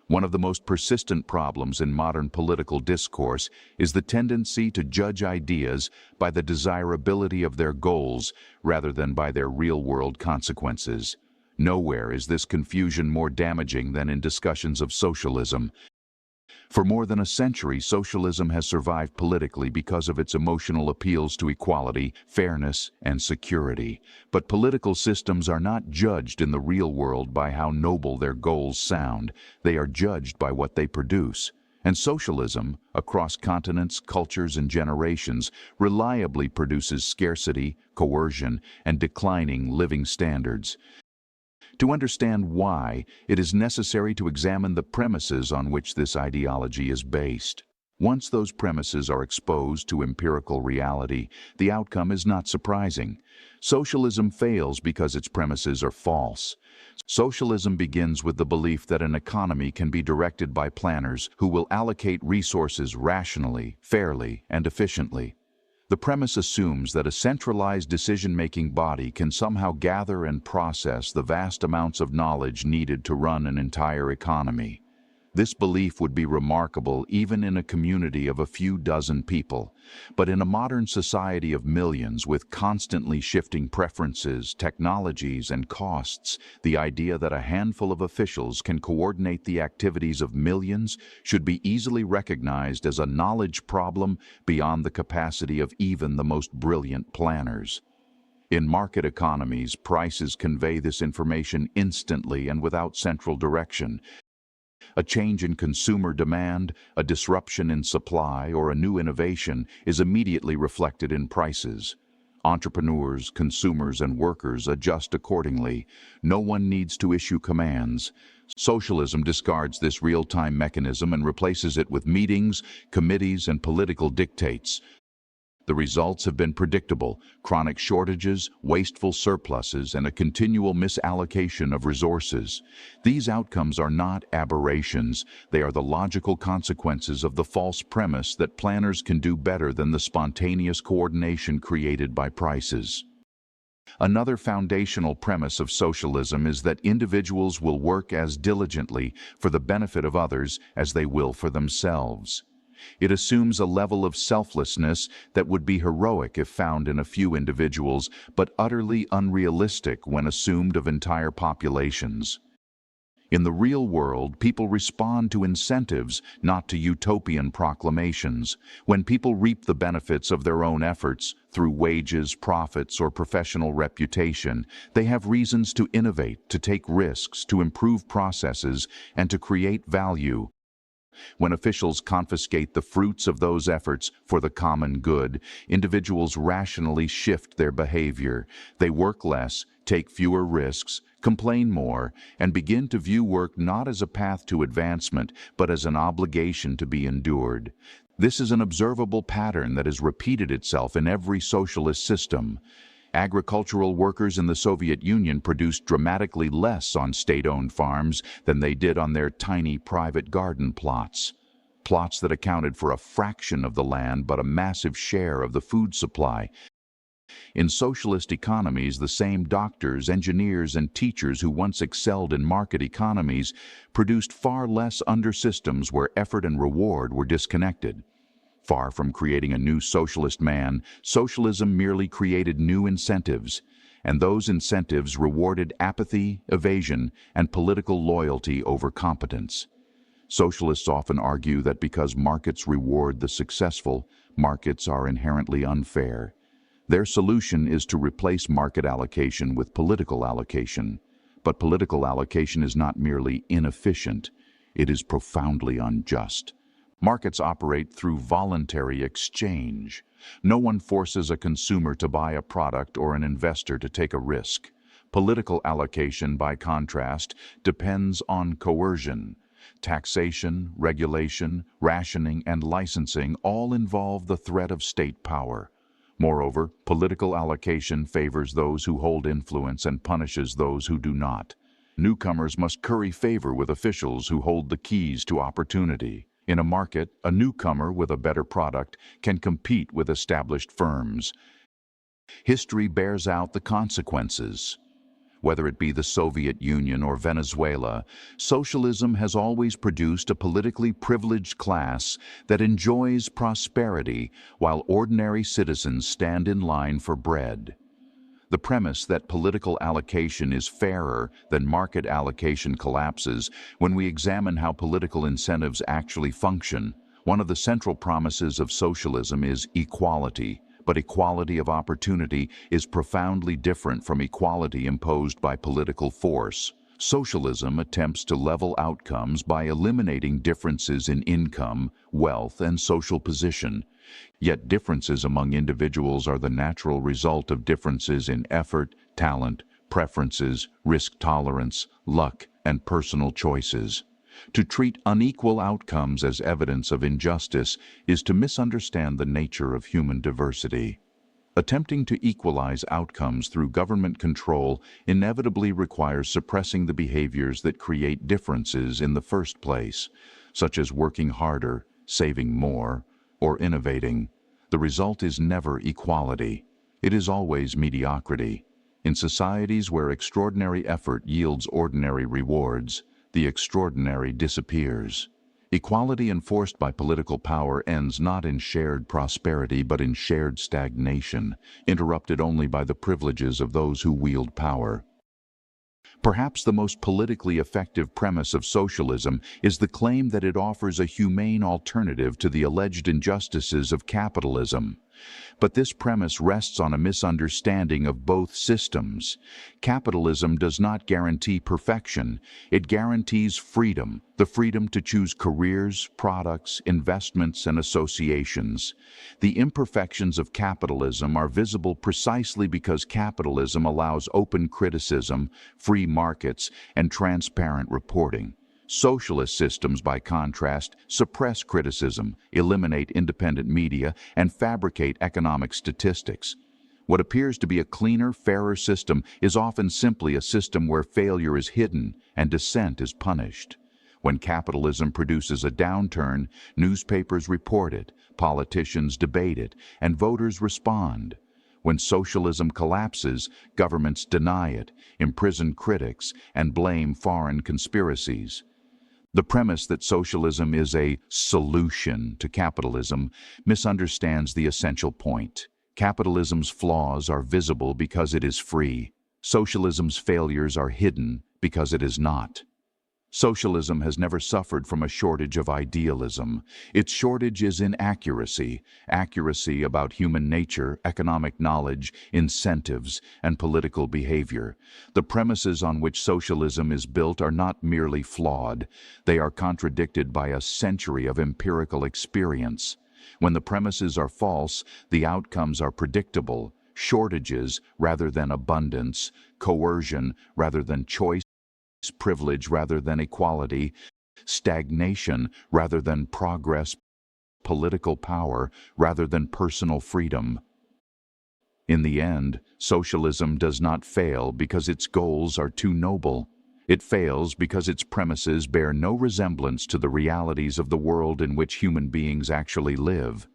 One of the most persistent problems in modern political discourse is the tendency to judge ideas by the desirability of their goals rather than by their real-world consequences. Nowhere is this confusion more damaging than in discussions of socialism. For more than a century, socialism has survived politically because of its emotional appeals to equality, fairness, and security. But political systems are not judged in the real world by how noble their goals sound. They are judged by what they produce. And socialism, across continents, cultures, and generations, reliably produces scarcity, coercion, and declining living standards. To understand why, it is necessary to examine the premises on which this ideology is based. Once those premises are exposed to empirical reality, the outcome is not surprising. Socialism fails because its premises are false. Socialism begins with the belief that an economy can be directed by planners who will allocate resources rationally, fairly, and efficiently. The premise assumes that a centralized decision-making body can somehow gather and process the vast amounts of knowledge needed to run an entire economy. This belief would be remarkable even in a community of a few dozen people, but in a modern society of millions with constantly shifting preferences, technologies, and costs, the idea that a handful of officials can coordinate the activities of millions should be easily recognized as a knowledge problem beyond the capacity of even the most brilliant planners. In market economies, prices convey this information instantly and without central direction. A change in consumer demand, a disruption in supply, or a new innovation is immediately reflected in prices. Entrepreneurs, consumers, and workers adjust accordingly. No one needs to issue commands. Socialism discards this real-time mechanism and replaces it with meetings, committees, and political dictates. The results have been predictable: chronic shortages, wasteful surpluses, and a continual misallocation of resources. These outcomes are not aberrations. They are the logical consequences of the false premise that planners can do better than the spontaneous coordination created by prices. Another foundational premise of socialism is that individuals will work as diligently for the benefit of others as they will for themselves. It assumes a level of selflessness that would be heroic if found in a few individuals, but utterly unrealistic when assumed of entire populations. In the real world, people respond to incentives, not to utopian proclamations. When people reap the benefits of their own efforts, through wages, profits, or professional reputation, they have reasons to innovate, to take risks, to improve processes, and to create value. When officials confiscate the fruits of those efforts for the common good, individuals rationally shift their behavior. They work less, take fewer risks, complain more, and begin to view work not as a path to advancement, but as an obligation to be endured. This is an observable pattern that has repeated itself in every socialist system. Agricultural workers in the Soviet Union produced dramatically less on state-owned farms than they did on their tiny private garden plots. Plots that accounted for a fraction of the land but a massive share of the food supply. In socialist economies, the same doctors, engineers, and teachers who once excelled in market economies produced far less under systems where effort and reward were disconnected. Far from creating a new socialist man, socialism merely created new incentives, and those incentives rewarded apathy, evasion, and political loyalty over competence. Socialists often argue that because markets reward the successful, markets are inherently unfair. Their solution is to replace market allocation with political allocation. But political allocation is not merely inefficient, it is profoundly unjust. Markets operate through voluntary exchange. No one forces a consumer to buy a product or an investor to take a risk. Political allocation, by contrast, depends on coercion. Taxation, regulation, rationing, and licensing all involve the threat of state power. Moreover, political allocation favors those who hold influence and punishes those who do not. Newcomers must curry favor with officials who hold the keys to opportunity. In a market, a newcomer with a better product can compete with established firms. History bears out the consequences. Whether it be the Soviet Union or Venezuela, socialism has always produced a politically privileged class that enjoys prosperity while ordinary citizens stand in line for bread. The premise that political allocation is fairer than market allocation collapses when we examine how political incentives actually function. One of the central promises of socialism is equality, but equality of opportunity is profoundly different from equality imposed by political force. Socialism attempts to level outcomes by eliminating differences in income, wealth, and social position. Yet differences among individuals are the natural result of differences in effort, talent, preferences, risk tolerance, luck, and personal choices. To treat unequal outcomes as evidence of injustice is to misunderstand the nature of human diversity. Attempting to equalize outcomes through government control inevitably requires suppressing the behaviors that create differences in the first place, such as working harder, saving more, or innovating. The result is never equality. It is always mediocrity. In societies where extraordinary effort yields ordinary rewards, the extraordinary disappears. Equality enforced by political power ends not in shared prosperity but in shared stagnation, interrupted only by the privileges of those who wield power. Perhaps the most politically effective premise of socialism is the claim that it offers a humane alternative to the alleged injustices of capitalism. But this premise rests on a misunderstanding of both systems. Capitalism does not guarantee perfection. It guarantees freedom, the freedom to choose careers, products, investments, and associations. The imperfections of capitalism are visible precisely because capitalism allows open criticism, free markets, and transparent reporting. Socialist systems, by contrast, suppress criticism, eliminate independent media, and fabricate economic statistics. What appears to be a cleaner, fairer system is often simply a system where failure is hidden and dissent is punished. When capitalism produces a downturn, newspapers report it, politicians debate it, and voters respond. When socialism collapses, governments deny it, imprison critics, and blame foreign conspiracies. The premise that socialism is a solution to capitalism misunderstands the essential point. Capitalism's flaws are visible because it is free. Socialism's failures are hidden because it is not. Socialism has never suffered from a shortage of idealism. Its shortage is in accuracy about human nature, economic knowledge, incentives, and political behavior. The premises on which socialism is built are not merely flawed. They are contradicted by a century of empirical experience. When the premises are false, the outcomes are predictable. Shortages rather than abundance, coercion rather than choice, privilege rather than equality, stagnation rather than progress, political power rather than personal freedom. In the end, socialism does not fail because its goals are too noble. It fails because its premises bear no resemblance to the realities of the world in which human beings actually live.